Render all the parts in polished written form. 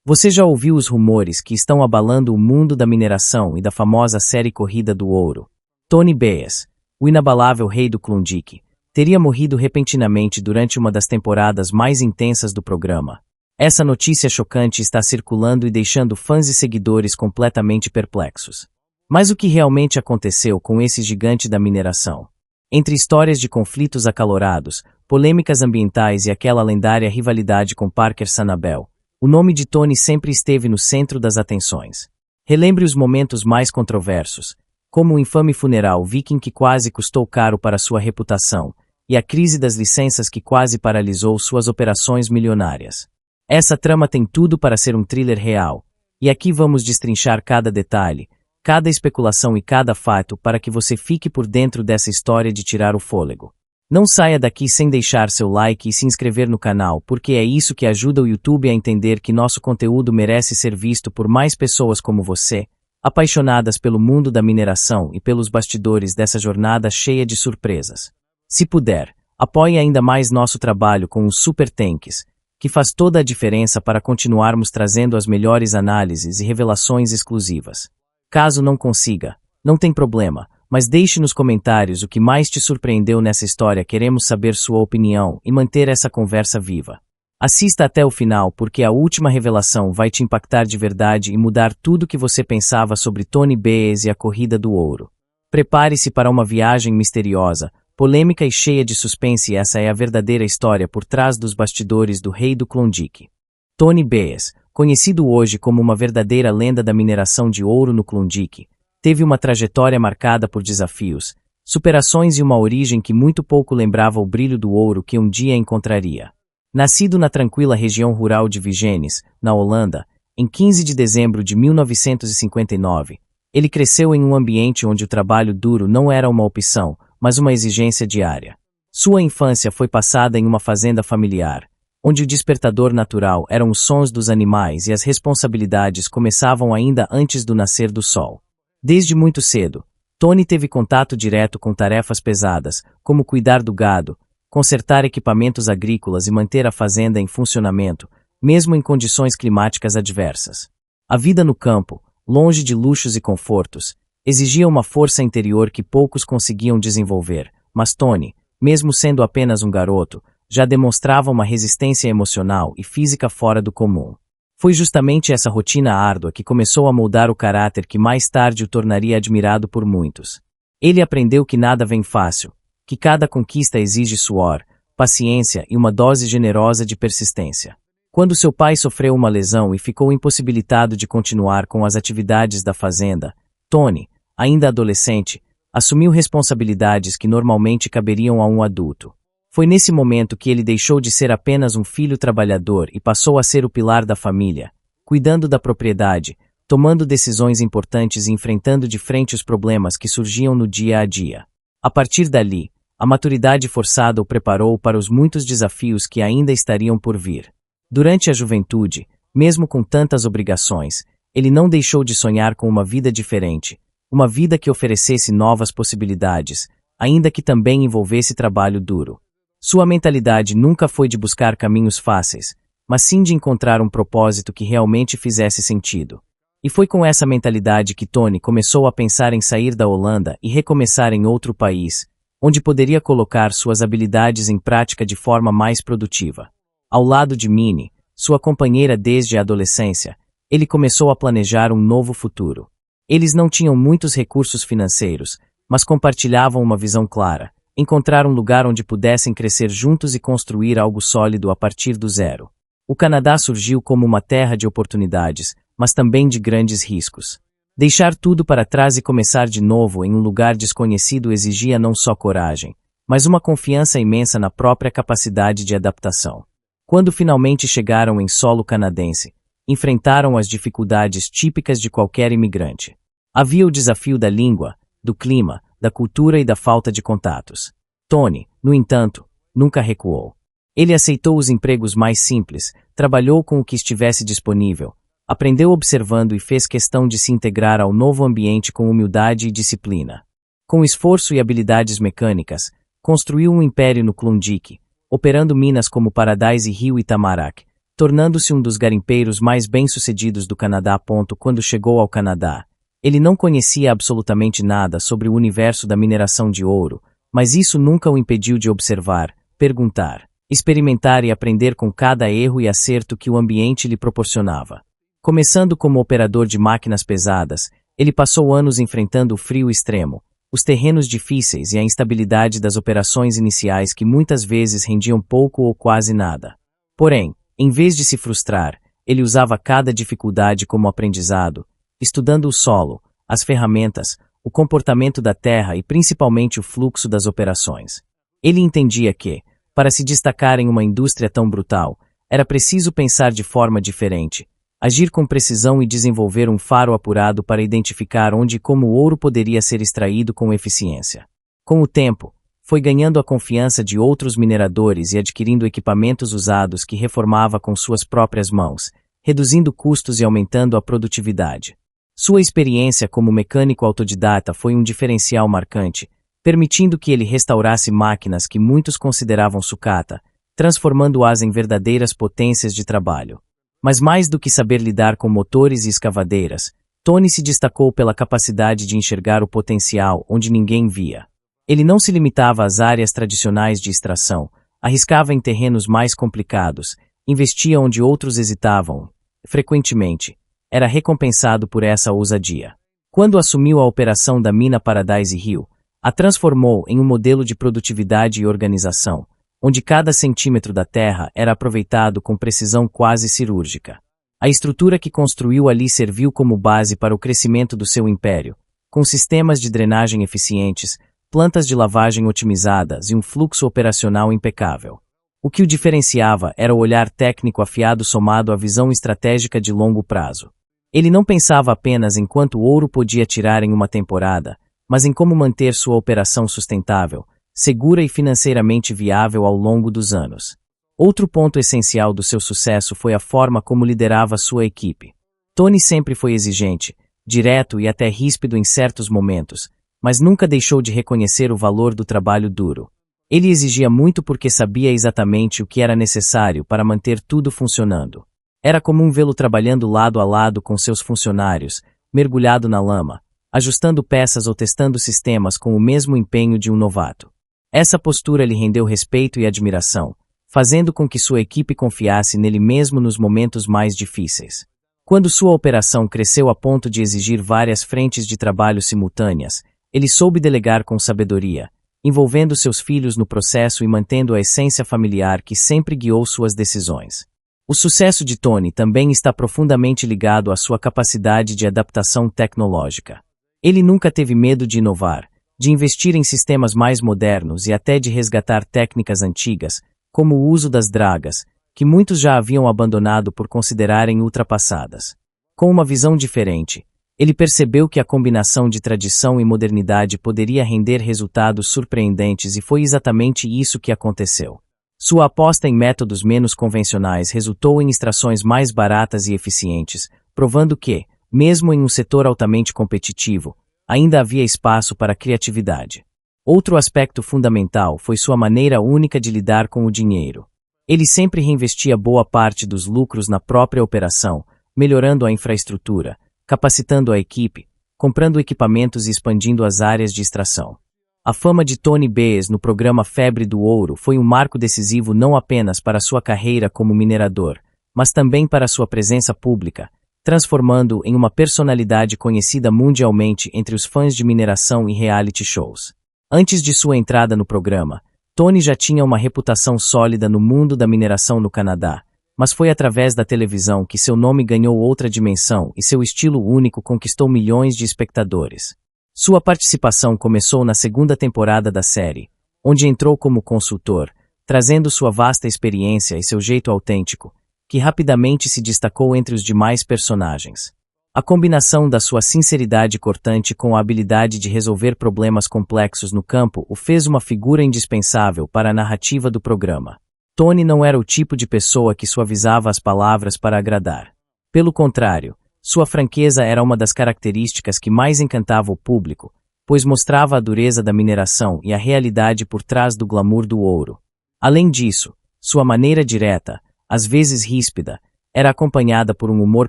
Você já ouviu os rumores que estão abalando o mundo da mineração e da famosa série Corrida do Ouro? Tony Baez, o inabalável rei do Klondike, teria morrido repentinamente durante uma das temporadas mais intensas do programa. Essa notícia chocante está circulando e deixando fãs e seguidores completamente perplexos. Mas o que realmente aconteceu com esse gigante da mineração? Entre histórias de conflitos acalorados, polêmicas ambientais e aquela lendária rivalidade com Parker Sanabel, o nome de Tony sempre esteve no centro das atenções. Relembre os momentos mais controversos, como o infame funeral viking que quase custou caro para sua reputação, e a crise das licenças que quase paralisou suas operações milionárias. Essa trama tem tudo para ser um thriller real, e aqui vamos destrinchar cada detalhe, cada especulação e cada fato para que você fique por dentro dessa história de tirar o fôlego. Não saia daqui sem deixar seu like e se inscrever no canal, porque é isso que ajuda o YouTube a entender que nosso conteúdo merece ser visto por mais pessoas como você, apaixonadas pelo mundo da mineração e pelos bastidores dessa jornada cheia de surpresas. Se puder, apoie ainda mais nosso trabalho com os Super Tanks, que faz toda a diferença para continuarmos trazendo as melhores análises e revelações exclusivas. Caso não consiga, não tem problema, mas deixe nos comentários o que mais te surpreendeu nessa história, queremos saber sua opinião e manter essa conversa viva. Assista até o final porque a última revelação vai te impactar de verdade e mudar tudo o que você pensava sobre Tony Baez e a Corrida do Ouro. Prepare-se para uma viagem misteriosa, polêmica e cheia de suspense, e essa é a verdadeira história por trás dos bastidores do rei do Klondike. Tony Baez, conhecido hoje como uma verdadeira lenda da mineração de ouro no Klondike, teve uma trajetória marcada por desafios, superações e uma origem que muito pouco lembrava o brilho do ouro que um dia encontraria. Nascido na tranquila região rural de Vigenes, na Holanda, em 15 de dezembro de 1959, ele cresceu em um ambiente onde o trabalho duro não era uma opção, mas uma exigência diária. Sua infância foi passada em uma fazenda familiar, onde o despertador natural eram os sons dos animais e as responsabilidades começavam ainda antes do nascer do sol. Desde muito cedo, Tony teve contato direto com tarefas pesadas, como cuidar do gado, consertar equipamentos agrícolas e manter a fazenda em funcionamento, mesmo em condições climáticas adversas. A vida no campo, longe de luxos e confortos, exigia uma força interior que poucos conseguiam desenvolver, mas Tony, mesmo sendo apenas um garoto, já demonstrava uma resistência emocional e física fora do comum. Foi justamente essa rotina árdua que começou a moldar o caráter que mais tarde o tornaria admirado por muitos. Ele aprendeu que nada vem fácil, que cada conquista exige suor, paciência e uma dose generosa de persistência. Quando seu pai sofreu uma lesão e ficou impossibilitado de continuar com as atividades da fazenda, Tony, ainda adolescente, assumiu responsabilidades que normalmente caberiam a um adulto. Foi nesse momento que ele deixou de ser apenas um filho trabalhador e passou a ser o pilar da família, cuidando da propriedade, tomando decisões importantes e enfrentando de frente os problemas que surgiam no dia a dia. A partir dali, a maturidade forçada o preparou para os muitos desafios que ainda estariam por vir. Durante a juventude, mesmo com tantas obrigações, ele não deixou de sonhar com uma vida diferente, uma vida que oferecesse novas possibilidades, ainda que também envolvesse trabalho duro. Sua mentalidade nunca foi de buscar caminhos fáceis, mas sim de encontrar um propósito que realmente fizesse sentido. E foi com essa mentalidade que Tony começou a pensar em sair da Holanda e recomeçar em outro país, onde poderia colocar suas habilidades em prática de forma mais produtiva. Ao lado de Minnie, sua companheira desde a adolescência, ele começou a planejar um novo futuro. Eles não tinham muitos recursos financeiros, mas compartilhavam uma visão clara: encontrar um lugar onde pudessem crescer juntos e construir algo sólido a partir do zero. O Canadá surgiu como uma terra de oportunidades, mas também de grandes riscos. Deixar tudo para trás e começar de novo em um lugar desconhecido exigia não só coragem, mas uma confiança imensa na própria capacidade de adaptação. Quando finalmente chegaram em solo canadense, enfrentaram as dificuldades típicas de qualquer imigrante. Havia o desafio da língua, do clima, da cultura e da falta de contatos. Tony, no entanto, nunca recuou. Ele aceitou os empregos mais simples, trabalhou com o que estivesse disponível, aprendeu observando e fez questão de se integrar ao novo ambiente com humildade e disciplina. Com esforço e habilidades mecânicas, construiu um império no Klondike, operando minas como Paradise Hill e Tamarack, tornando-se um dos garimpeiros mais bem-sucedidos do Canadá. Quando chegou ao Canadá, ele não conhecia absolutamente nada sobre o universo da mineração de ouro, mas isso nunca o impediu de observar, perguntar, experimentar e aprender com cada erro e acerto que o ambiente lhe proporcionava. Começando como operador de máquinas pesadas, ele passou anos enfrentando o frio extremo, os terrenos difíceis e a instabilidade das operações iniciais que muitas vezes rendiam pouco ou quase nada. Porém, em vez de se frustrar, ele usava cada dificuldade como aprendizado, estudando o solo, as ferramentas, o comportamento da terra e principalmente o fluxo das operações. Ele entendia que, para se destacar em uma indústria tão brutal, era preciso pensar de forma diferente, agir com precisão e desenvolver um faro apurado para identificar onde e como o ouro poderia ser extraído com eficiência. Com o tempo, foi ganhando a confiança de outros mineradores e adquirindo equipamentos usados que reformava com suas próprias mãos, reduzindo custos e aumentando a produtividade. Sua experiência como mecânico autodidata foi um diferencial marcante, permitindo que ele restaurasse máquinas que muitos consideravam sucata, transformando-as em verdadeiras potências de trabalho. Mas mais do que saber lidar com motores e escavadeiras, Tony se destacou pela capacidade de enxergar o potencial onde ninguém via. Ele não se limitava às áreas tradicionais de extração, arriscava em terrenos mais complicados, investia onde outros hesitavam. Frequentemente, era recompensado por essa ousadia. Quando assumiu a operação da mina Paradise Hill, a transformou em um modelo de produtividade e organização, onde cada centímetro da terra era aproveitado com precisão quase cirúrgica. A estrutura que construiu ali serviu como base para o crescimento do seu império, com sistemas de drenagem eficientes, plantas de lavagem otimizadas e um fluxo operacional impecável. O que o diferenciava era o olhar técnico afiado somado à visão estratégica de longo prazo. Ele não pensava apenas em quanto ouro podia tirar em uma temporada, mas em como manter sua operação sustentável, segura e financeiramente viável ao longo dos anos. Outro ponto essencial do seu sucesso foi a forma como liderava sua equipe. Tony sempre foi exigente, direto e até ríspido em certos momentos, mas nunca deixou de reconhecer o valor do trabalho duro. Ele exigia muito porque sabia exatamente o que era necessário para manter tudo funcionando. Era comum vê-lo trabalhando lado a lado com seus funcionários, mergulhado na lama, ajustando peças ou testando sistemas com o mesmo empenho de um novato. Essa postura lhe rendeu respeito e admiração, fazendo com que sua equipe confiasse nele mesmo nos momentos mais difíceis. Quando sua operação cresceu a ponto de exigir várias frentes de trabalho simultâneas, ele soube delegar com sabedoria, envolvendo seus filhos no processo e mantendo a essência familiar que sempre guiou suas decisões. O sucesso de Tony também está profundamente ligado à sua capacidade de adaptação tecnológica. Ele nunca teve medo de inovar, de investir em sistemas mais modernos e até de resgatar técnicas antigas, como o uso das dragas, que muitos já haviam abandonado por considerarem ultrapassadas. Com uma visão diferente, ele percebeu que a combinação de tradição e modernidade poderia render resultados surpreendentes e foi exatamente isso que aconteceu. Sua aposta em métodos menos convencionais resultou em extrações mais baratas e eficientes, provando que, mesmo em um setor altamente competitivo, ainda havia espaço para a criatividade. Outro aspecto fundamental foi sua maneira única de lidar com o dinheiro. Ele sempre reinvestia boa parte dos lucros na própria operação, melhorando a infraestrutura, capacitando a equipe, comprando equipamentos e expandindo as áreas de extração. A fama de Tony Beas no programa Febre do Ouro foi um marco decisivo não apenas para sua carreira como minerador, mas também para sua presença pública, transformando-o em uma personalidade conhecida mundialmente entre os fãs de mineração e reality shows. Antes de sua entrada no programa, Tony já tinha uma reputação sólida no mundo da mineração no Canadá, mas foi através da televisão que seu nome ganhou outra dimensão e seu estilo único conquistou milhões de espectadores. Sua participação começou na segunda temporada da série, onde entrou como consultor, trazendo sua vasta experiência e seu jeito autêntico, que rapidamente se destacou entre os demais personagens. A combinação da sua sinceridade cortante com a habilidade de resolver problemas complexos no campo o fez uma figura indispensável para a narrativa do programa. Tony não era o tipo de pessoa que suavizava as palavras para agradar. Pelo contrário, sua franqueza era uma das características que mais encantava o público, pois mostrava a dureza da mineração e a realidade por trás do glamour do ouro. Além disso, sua maneira direta, às vezes ríspida, era acompanhada por um humor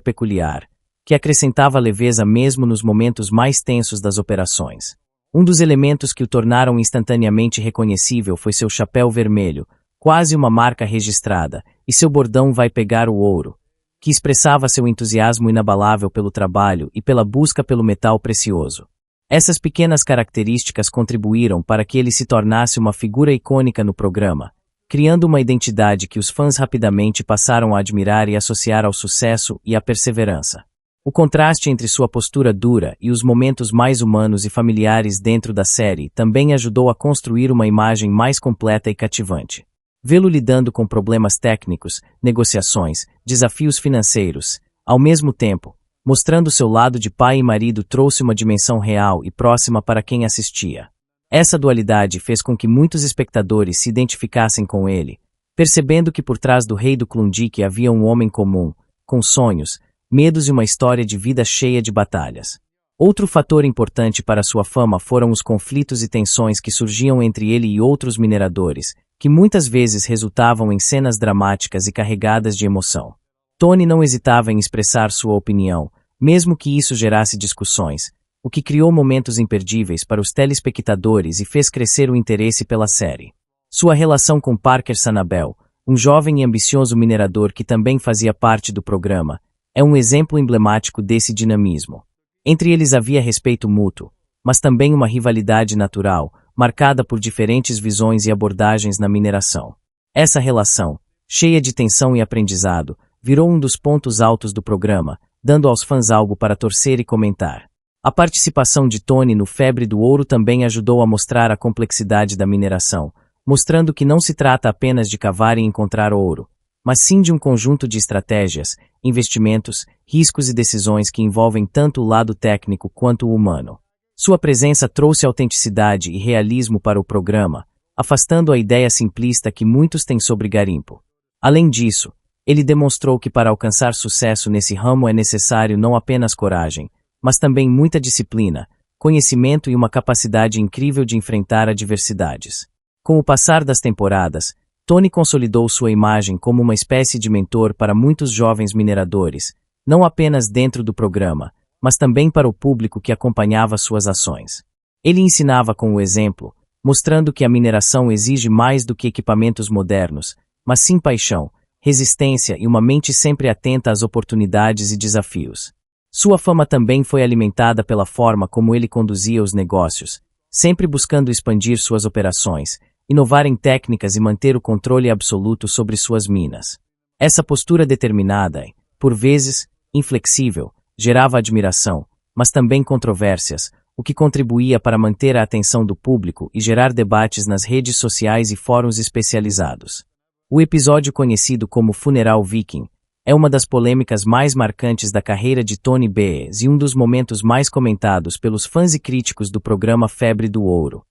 peculiar, que acrescentava leveza mesmo nos momentos mais tensos das operações. Um dos elementos que o tornaram instantaneamente reconhecível foi seu chapéu vermelho, quase uma marca registrada, e seu bordão "Vai pegar o ouro", que expressava seu entusiasmo inabalável pelo trabalho e pela busca pelo metal precioso. Essas pequenas características contribuíram para que ele se tornasse uma figura icônica no programa, criando uma identidade que os fãs rapidamente passaram a admirar e associar ao sucesso e à perseverança. O contraste entre sua postura dura e os momentos mais humanos e familiares dentro da série também ajudou a construir uma imagem mais completa e cativante. Vê-lo lidando com problemas técnicos, negociações, desafios financeiros, ao mesmo tempo, mostrando seu lado de pai e marido, trouxe uma dimensão real e próxima para quem assistia. Essa dualidade fez com que muitos espectadores se identificassem com ele, percebendo que por trás do rei do Klondike havia um homem comum, com sonhos, medos e uma história de vida cheia de batalhas. Outro fator importante para sua fama foram os conflitos e tensões que surgiam entre ele e outros mineradores, que muitas vezes resultavam em cenas dramáticas e carregadas de emoção. Tony não hesitava em expressar sua opinião, mesmo que isso gerasse discussões, o que criou momentos imperdíveis para os telespectadores e fez crescer o interesse pela série. Sua relação com Parker Sanabel, um jovem e ambicioso minerador que também fazia parte do programa, é um exemplo emblemático desse dinamismo. Entre eles havia respeito mútuo, mas também uma rivalidade natural, marcada por diferentes visões e abordagens na mineração. Essa relação, cheia de tensão e aprendizado, virou um dos pontos altos do programa, dando aos fãs algo para torcer e comentar. A participação de Tony no Febre do Ouro também ajudou a mostrar a complexidade da mineração, mostrando que não se trata apenas de cavar e encontrar ouro, mas sim de um conjunto de estratégias, investimentos, riscos e decisões que envolvem tanto o lado técnico quanto o humano. Sua presença trouxe autenticidade e realismo para o programa, afastando a ideia simplista que muitos têm sobre garimpo. Além disso, ele demonstrou que para alcançar sucesso nesse ramo é necessário não apenas coragem, mas também muita disciplina, conhecimento e uma capacidade incrível de enfrentar adversidades. Com o passar das temporadas, Tony consolidou sua imagem como uma espécie de mentor para muitos jovens mineradores, não apenas dentro do programa, mas também para o público que acompanhava suas ações. Ele ensinava com o exemplo, mostrando que a mineração exige mais do que equipamentos modernos, mas sim paixão, resistência e uma mente sempre atenta às oportunidades e desafios. Sua fama também foi alimentada pela forma como ele conduzia os negócios, sempre buscando expandir suas operações, inovar em técnicas e manter o controle absoluto sobre suas minas. Essa postura determinada e, por vezes, inflexível, gerava admiração, mas também controvérsias, o que contribuía para manter a atenção do público e gerar debates nas redes sociais e fóruns especializados. O episódio conhecido como Funeral Viking é uma das polêmicas mais marcantes da carreira de Tony Baez e um dos momentos mais comentados pelos fãs e críticos do programa Febre do Ouro.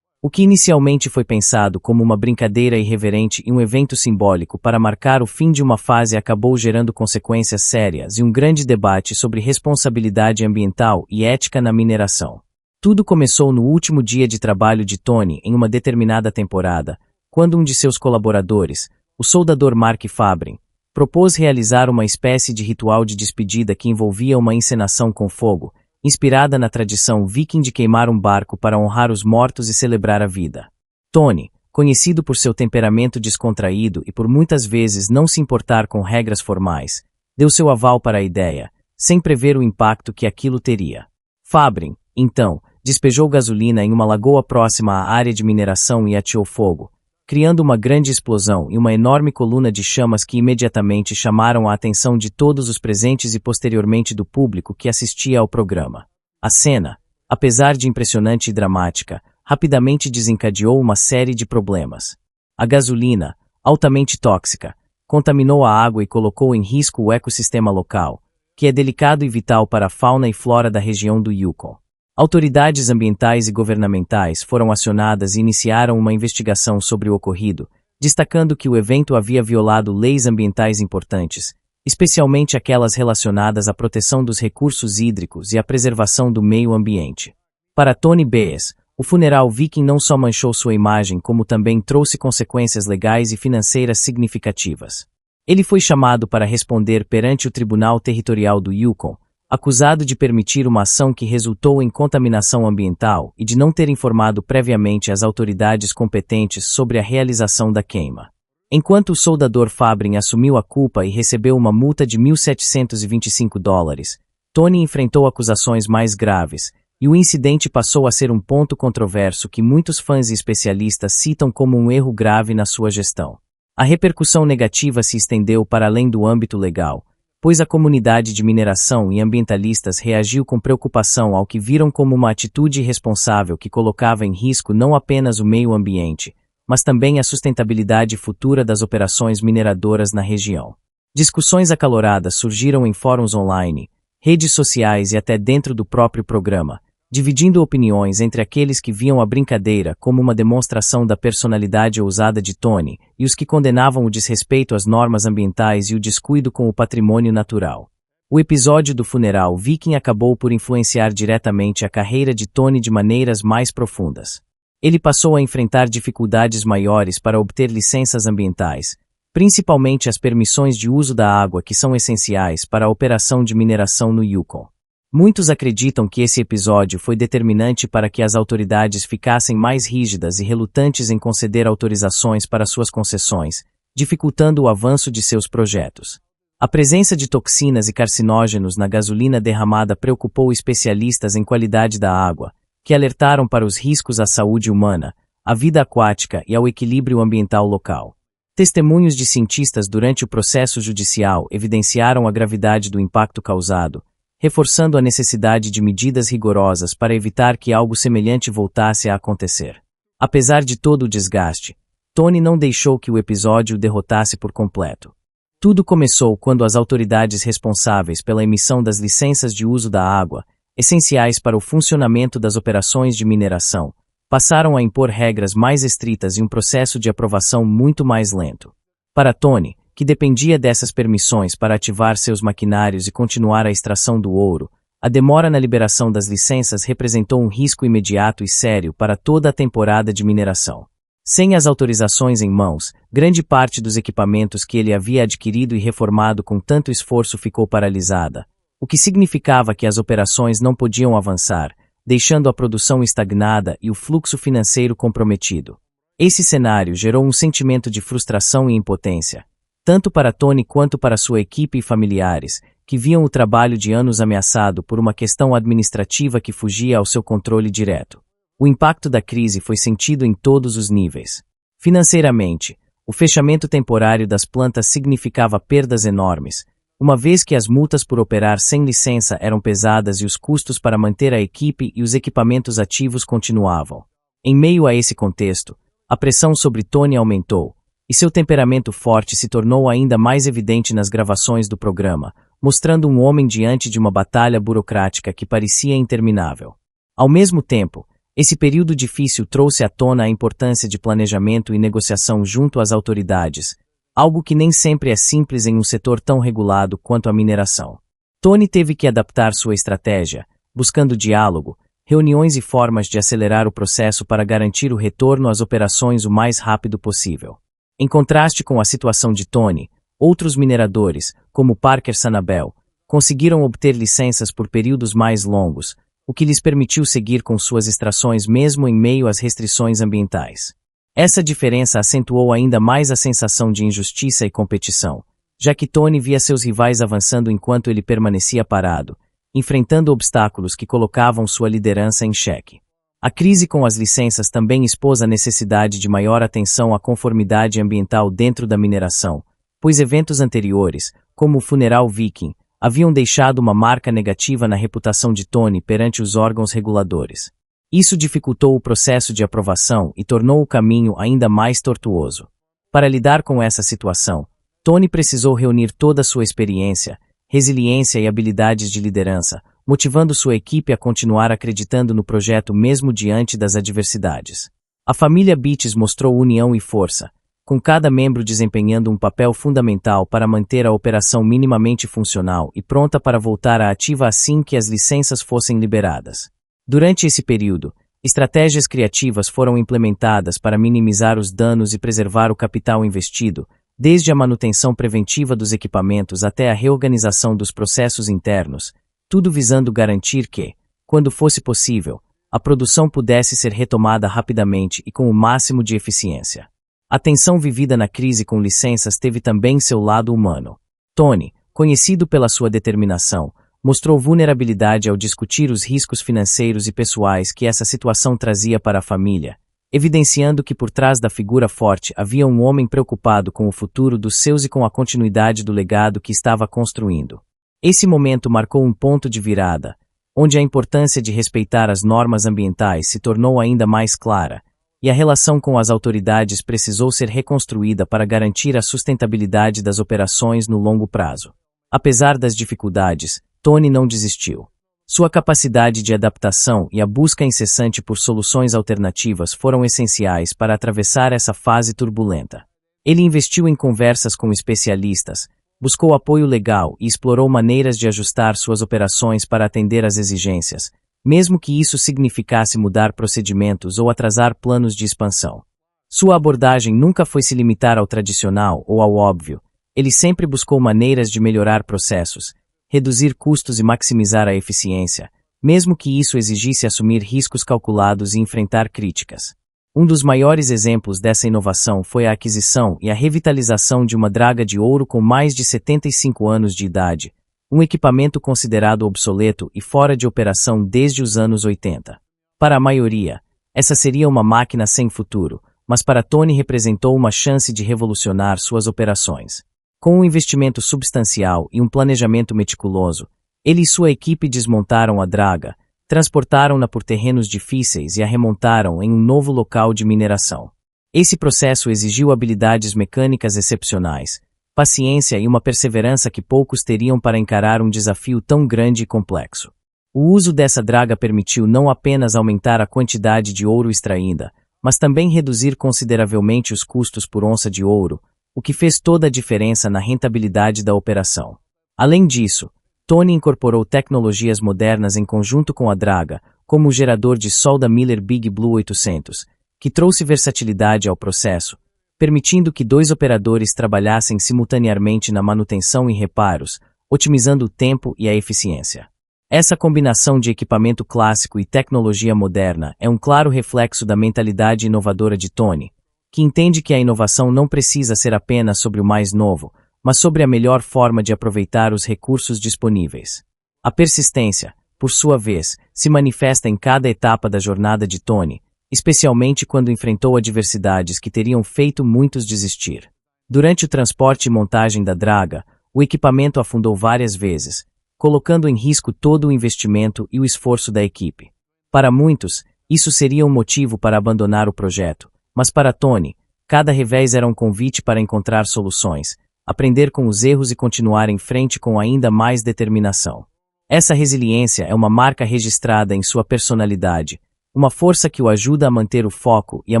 O que inicialmente foi pensado como uma brincadeira irreverente e um evento simbólico para marcar o fim de uma fase acabou gerando consequências sérias e um grande debate sobre responsabilidade ambiental e ética na mineração. Tudo começou no último dia de trabalho de Tony em uma determinada temporada, quando um de seus colaboradores, o soldador Mark Fabrin, propôs realizar uma espécie de ritual de despedida que envolvia uma encenação com fogo, inspirada na tradição viking de queimar um barco para honrar os mortos e celebrar a vida. Tony, conhecido por seu temperamento descontraído e por muitas vezes não se importar com regras formais, deu seu aval para a ideia, sem prever o impacto que aquilo teria. Fabrin, então, despejou gasolina em uma lagoa próxima à área de mineração e ateou fogo, criando uma grande explosão e uma enorme coluna de chamas que imediatamente chamaram a atenção de todos os presentes e posteriormente do público que assistia ao programa. A cena, apesar de impressionante e dramática, rapidamente desencadeou uma série de problemas. A gasolina, altamente tóxica, contaminou a água e colocou em risco o ecossistema local, que é delicado e vital para a fauna e flora da região do Yukon. Autoridades ambientais e governamentais foram acionadas e iniciaram uma investigação sobre o ocorrido, destacando que o evento havia violado leis ambientais importantes, especialmente aquelas relacionadas à proteção dos recursos hídricos e à preservação do meio ambiente. Para Tony Baez, o funeral viking não só manchou sua imagem como também trouxe consequências legais e financeiras significativas. Ele foi chamado para responder perante o Tribunal Territorial do Yukon, acusado de permitir uma ação que resultou em contaminação ambiental e de não ter informado previamente as autoridades competentes sobre a realização da queima. Enquanto o soldador Fabrin assumiu a culpa e recebeu uma multa de $1.725, Tony enfrentou acusações mais graves, e o incidente passou a ser um ponto controverso que muitos fãs e especialistas citam como um erro grave na sua gestão. A repercussão negativa se estendeu para além do âmbito legal, pois a comunidade de mineração e ambientalistas reagiu com preocupação ao que viram como uma atitude irresponsável que colocava em risco não apenas o meio ambiente, mas também a sustentabilidade futura das operações mineradoras na região. Discussões acaloradas surgiram em fóruns online, redes sociais e até dentro do próprio programa, dividindo opiniões entre aqueles que viam a brincadeira como uma demonstração da personalidade ousada de Tony e os que condenavam o desrespeito às normas ambientais e o descuido com o patrimônio natural. O episódio do funeral Viking acabou por influenciar diretamente a carreira de Tony de maneiras mais profundas. Ele passou a enfrentar dificuldades maiores para obter licenças ambientais, principalmente as permissões de uso da água que são essenciais para a operação de mineração no Yukon. Muitos acreditam que esse episódio foi determinante para que as autoridades ficassem mais rígidas e relutantes em conceder autorizações para suas concessões, dificultando o avanço de seus projetos. A presença de toxinas e carcinógenos na gasolina derramada preocupou especialistas em qualidade da água, que alertaram para os riscos à saúde humana, à vida aquática e ao equilíbrio ambiental local. Testemunhos de cientistas durante o processo judicial evidenciaram a gravidade do impacto causado, reforçando a necessidade de medidas rigorosas para evitar que algo semelhante voltasse a acontecer. Apesar de todo o desgaste, Tony não deixou que o episódio o derrotasse por completo. Tudo começou quando as autoridades responsáveis pela emissão das licenças de uso da água, essenciais para o funcionamento das operações de mineração, passaram a impor regras mais estritas e um processo de aprovação muito mais lento. Para Tony, que dependia dessas permissões para ativar seus maquinários e continuar a extração do ouro, a demora na liberação das licenças representou um risco imediato e sério para toda a temporada de mineração. Sem as autorizações em mãos, grande parte dos equipamentos que ele havia adquirido e reformado com tanto esforço ficou paralisada, o que significava que as operações não podiam avançar, deixando a produção estagnada e o fluxo financeiro comprometido. Esse cenário gerou um sentimento de frustração e impotência, tanto para Tony quanto para sua equipe e familiares, que viam o trabalho de anos ameaçado por uma questão administrativa que fugia ao seu controle direto. O impacto da crise foi sentido em todos os níveis. Financeiramente, o fechamento temporário das plantas significava perdas enormes, uma vez que as multas por operar sem licença eram pesadas e os custos para manter a equipe e os equipamentos ativos continuavam. Em meio a esse contexto, a pressão sobre Tony aumentou, e seu temperamento forte se tornou ainda mais evidente nas gravações do programa, mostrando um homem diante de uma batalha burocrática que parecia interminável. Ao mesmo tempo, esse período difícil trouxe à tona a importância de planejamento e negociação junto às autoridades, algo que nem sempre é simples em um setor tão regulado quanto a mineração. Tony teve que adaptar sua estratégia, buscando diálogo, reuniões e formas de acelerar o processo para garantir o retorno às operações o mais rápido possível. Em contraste com a situação de Tony, outros mineradores, como Parker Sanabel, conseguiram obter licenças por períodos mais longos, o que lhes permitiu seguir com suas extrações mesmo em meio às restrições ambientais. Essa diferença acentuou ainda mais a sensação de injustiça e competição, já que Tony via seus rivais avançando enquanto ele permanecia parado, enfrentando obstáculos que colocavam sua liderança em xeque. A crise com as licenças também expôs a necessidade de maior atenção à conformidade ambiental dentro da mineração, pois eventos anteriores, como o funeral Viking, haviam deixado uma marca negativa na reputação de Tony perante os órgãos reguladores. Isso dificultou o processo de aprovação e tornou o caminho ainda mais tortuoso. Para lidar com essa situação, Tony precisou reunir toda a sua experiência, resiliência e habilidades de liderança, motivando sua equipe a continuar acreditando no projeto mesmo diante das adversidades. A família Beaches mostrou união e força, com cada membro desempenhando um papel fundamental para manter a operação minimamente funcional e pronta para voltar à ativa assim que as licenças fossem liberadas. Durante esse período, estratégias criativas foram implementadas para minimizar os danos e preservar o capital investido, desde a manutenção preventiva dos equipamentos até a reorganização dos processos internos, tudo visando garantir que, quando fosse possível, a produção pudesse ser retomada rapidamente e com o máximo de eficiência. A tensão vivida na crise com licenças teve também seu lado humano. Tony, conhecido pela sua determinação, mostrou vulnerabilidade ao discutir os riscos financeiros e pessoais que essa situação trazia para a família, evidenciando que por trás da figura forte havia um homem preocupado com o futuro dos seus e com a continuidade do legado que estava construindo. Esse momento marcou um ponto de virada, onde a importância de respeitar as normas ambientais se tornou ainda mais clara, e a relação com as autoridades precisou ser reconstruída para garantir a sustentabilidade das operações no longo prazo. Apesar das dificuldades, Tony não desistiu. Sua capacidade de adaptação e a busca incessante por soluções alternativas foram essenciais para atravessar essa fase turbulenta. Ele investiu em conversas com especialistas, buscou apoio legal e explorou maneiras de ajustar suas operações para atender às exigências, mesmo que isso significasse mudar procedimentos ou atrasar planos de expansão. Sua abordagem nunca foi se limitar ao tradicional ou ao óbvio. Ele sempre buscou maneiras de melhorar processos, reduzir custos e maximizar a eficiência, mesmo que isso exigisse assumir riscos calculados e enfrentar críticas. Um dos maiores exemplos dessa inovação foi a aquisição e a revitalização de uma draga de ouro com mais de 75 anos de idade, um equipamento considerado obsoleto e fora de operação desde os anos 80. Para a maioria, essa seria uma máquina sem futuro, mas para Tony representou uma chance de revolucionar suas operações. Com um investimento substancial e um planejamento meticuloso, ele e sua equipe desmontaram a draga, transportaram-na por terrenos difíceis e a remontaram em um novo local de mineração. Esse processo exigiu habilidades mecânicas excepcionais, paciência e uma perseverança que poucos teriam para encarar um desafio tão grande e complexo. O uso dessa draga permitiu não apenas aumentar a quantidade de ouro extraída, mas também reduzir consideravelmente os custos por onça de ouro, o que fez toda a diferença na rentabilidade da operação. Além disso, Tony incorporou tecnologias modernas em conjunto com a draga, como o gerador de sol da Miller Big Blue 800, que trouxe versatilidade ao processo, permitindo que 2 operadores trabalhassem simultaneamente na manutenção e reparos, otimizando o tempo e a eficiência. Essa combinação de equipamento clássico e tecnologia moderna é um claro reflexo da mentalidade inovadora de Tony, que entende que a inovação não precisa ser apenas sobre o mais novo, mas sobre a melhor forma de aproveitar os recursos disponíveis. A persistência, por sua vez, se manifesta em cada etapa da jornada de Tony, especialmente quando enfrentou adversidades que teriam feito muitos desistir. Durante o transporte e montagem da draga, o equipamento afundou várias vezes, colocando em risco todo o investimento e o esforço da equipe. Para muitos, isso seria um motivo para abandonar o projeto. Mas para Tony, cada revés era um convite para encontrar soluções, aprender com os erros e continuar em frente com ainda mais determinação. Essa resiliência é uma marca registrada em sua personalidade, uma força que o ajuda a manter o foco e a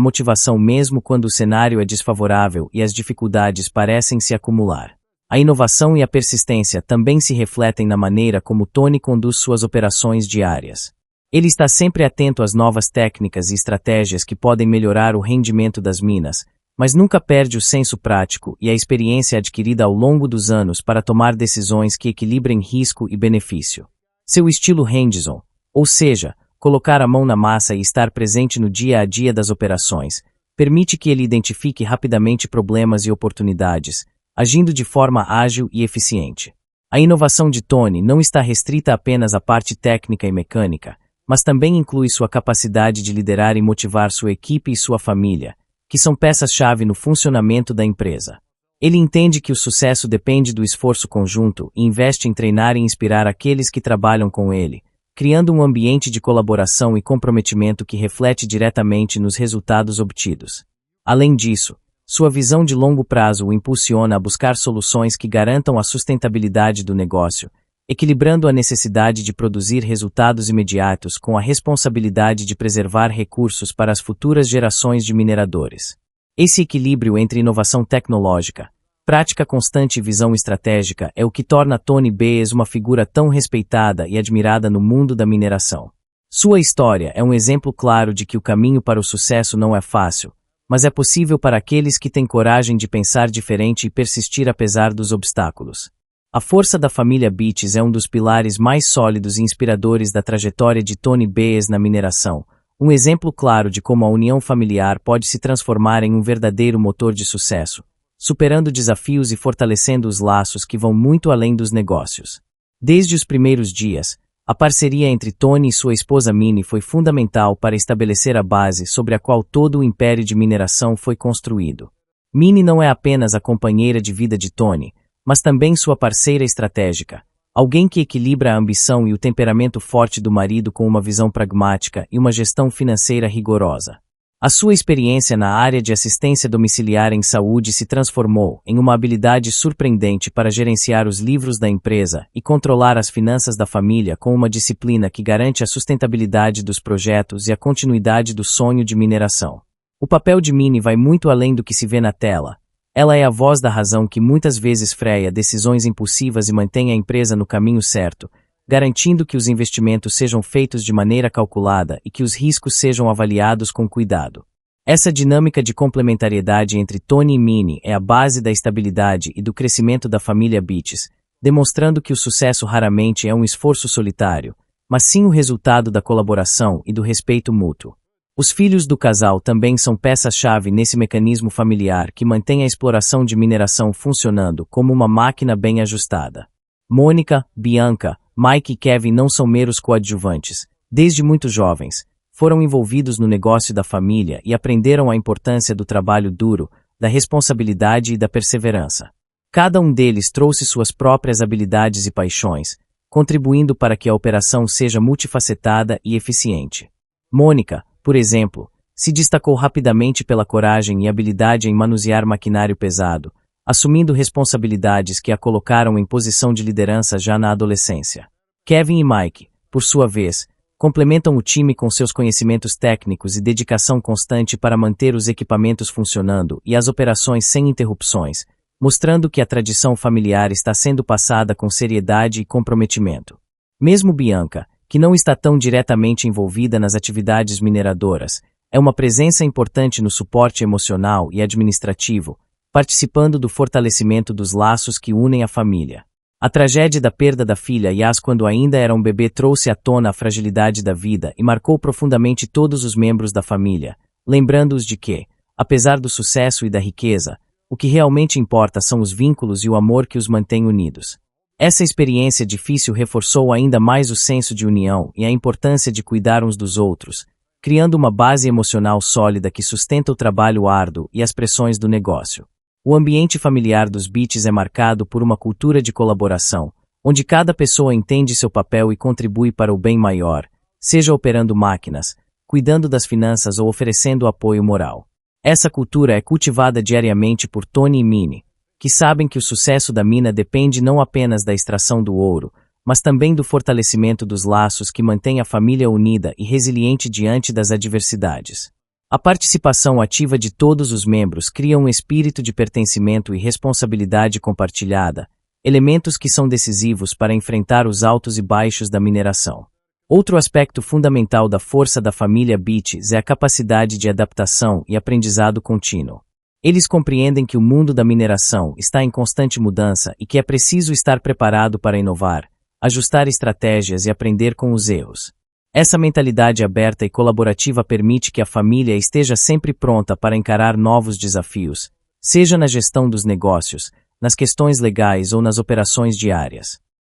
motivação mesmo quando o cenário é desfavorável e as dificuldades parecem se acumular. A inovação e a persistência também se refletem na maneira como Tony conduz suas operações diárias. Ele está sempre atento às novas técnicas e estratégias que podem melhorar o rendimento das minas, mas nunca perde o senso prático e a experiência adquirida ao longo dos anos para tomar decisões que equilibrem risco e benefício. Seu estilo hands-on, ou seja, colocar a mão na massa e estar presente no dia a dia das operações, permite que ele identifique rapidamente problemas e oportunidades, agindo de forma ágil e eficiente. A inovação de Tony não está restrita apenas à parte técnica e mecânica, mas também inclui sua capacidade de liderar e motivar sua equipe e sua família, que são peças-chave no funcionamento da empresa. Ele entende que o sucesso depende do esforço conjunto e investe em treinar e inspirar aqueles que trabalham com ele, criando um ambiente de colaboração e comprometimento que reflete diretamente nos resultados obtidos. Além disso, sua visão de longo prazo o impulsiona a buscar soluções que garantam a sustentabilidade do negócio, equilibrando a necessidade de produzir resultados imediatos com a responsabilidade de preservar recursos para as futuras gerações de mineradores. Esse equilíbrio entre inovação tecnológica, prática constante e visão estratégica é o que torna Tony Bes uma figura tão respeitada e admirada no mundo da mineração. Sua história é um exemplo claro de que o caminho para o sucesso não é fácil, mas é possível para aqueles que têm coragem de pensar diferente e persistir apesar dos obstáculos. A força da família Beaches é um dos pilares mais sólidos e inspiradores da trajetória de Tony Baez na mineração, um exemplo claro de como a união familiar pode se transformar em um verdadeiro motor de sucesso, superando desafios e fortalecendo os laços que vão muito além dos negócios. Desde os primeiros dias, a parceria entre Tony e sua esposa Minnie foi fundamental para estabelecer a base sobre a qual todo o império de mineração foi construído. Minnie não é apenas a companheira de vida de Tony, mas também sua parceira estratégica, alguém que equilibra a ambição e o temperamento forte do marido com uma visão pragmática e uma gestão financeira rigorosa. A sua experiência na área de assistência domiciliar em saúde se transformou em uma habilidade surpreendente para gerenciar os livros da empresa e controlar as finanças da família com uma disciplina que garante a sustentabilidade dos projetos e a continuidade do sonho de mineração. O papel de Minnie vai muito além do que se vê na tela. Ela é a voz da razão que muitas vezes freia decisões impulsivas e mantém a empresa no caminho certo, garantindo que os investimentos sejam feitos de maneira calculada e que os riscos sejam avaliados com cuidado. Essa dinâmica de complementariedade entre Tony e Minnie é a base da estabilidade e do crescimento da família Beaches, demonstrando que o sucesso raramente é um esforço solitário, mas sim o resultado da colaboração e do respeito mútuo. Os filhos do casal também são peças-chave nesse mecanismo familiar que mantém a exploração de mineração funcionando como uma máquina bem ajustada. Mônica, Bianca, Mike e Kevin não são meros coadjuvantes. Desde muito jovens, foram envolvidos no negócio da família e aprenderam a importância do trabalho duro, da responsabilidade e da perseverança. Cada um deles trouxe suas próprias habilidades e paixões, contribuindo para que a operação seja multifacetada e eficiente. Mônica, por exemplo, se destacou rapidamente pela coragem e habilidade em manusear maquinário pesado, assumindo responsabilidades que a colocaram em posição de liderança já na adolescência. Kevin e Mike, por sua vez, complementam o time com seus conhecimentos técnicos e dedicação constante para manter os equipamentos funcionando e as operações sem interrupções, mostrando que a tradição familiar está sendo passada com seriedade e comprometimento. Mesmo Bianca, que não está tão diretamente envolvida nas atividades mineradoras, é uma presença importante no suporte emocional e administrativo, participando do fortalecimento dos laços que unem a família. A tragédia da perda da filha Yas quando ainda era um bebê trouxe à tona a fragilidade da vida e marcou profundamente todos os membros da família, lembrando-os de que, apesar do sucesso e da riqueza, o que realmente importa são os vínculos e o amor que os mantém unidos. Essa experiência difícil reforçou ainda mais o senso de união e a importância de cuidar uns dos outros, criando uma base emocional sólida que sustenta o trabalho árduo e as pressões do negócio. O ambiente familiar dos Beaches é marcado por uma cultura de colaboração, onde cada pessoa entende seu papel e contribui para o bem maior, seja operando máquinas, cuidando das finanças ou oferecendo apoio moral. Essa cultura é cultivada diariamente por Tony e Minnie, que sabem que o sucesso da mina depende não apenas da extração do ouro, mas também do fortalecimento dos laços que mantém a família unida e resiliente diante das adversidades. A participação ativa de todos os membros cria um espírito de pertencimento e responsabilidade compartilhada, elementos que são decisivos para enfrentar os altos e baixos da mineração. Outro aspecto fundamental da força da família Beaches é a capacidade de adaptação e aprendizado contínuo. Eles compreendem que o mundo da mineração está em constante mudança e que é preciso estar preparado para inovar, ajustar estratégias e aprender com os erros. Essa mentalidade aberta e colaborativa permite que a família esteja sempre pronta para encarar novos desafios, seja na gestão dos negócios, nas questões legais ou nas operações diárias.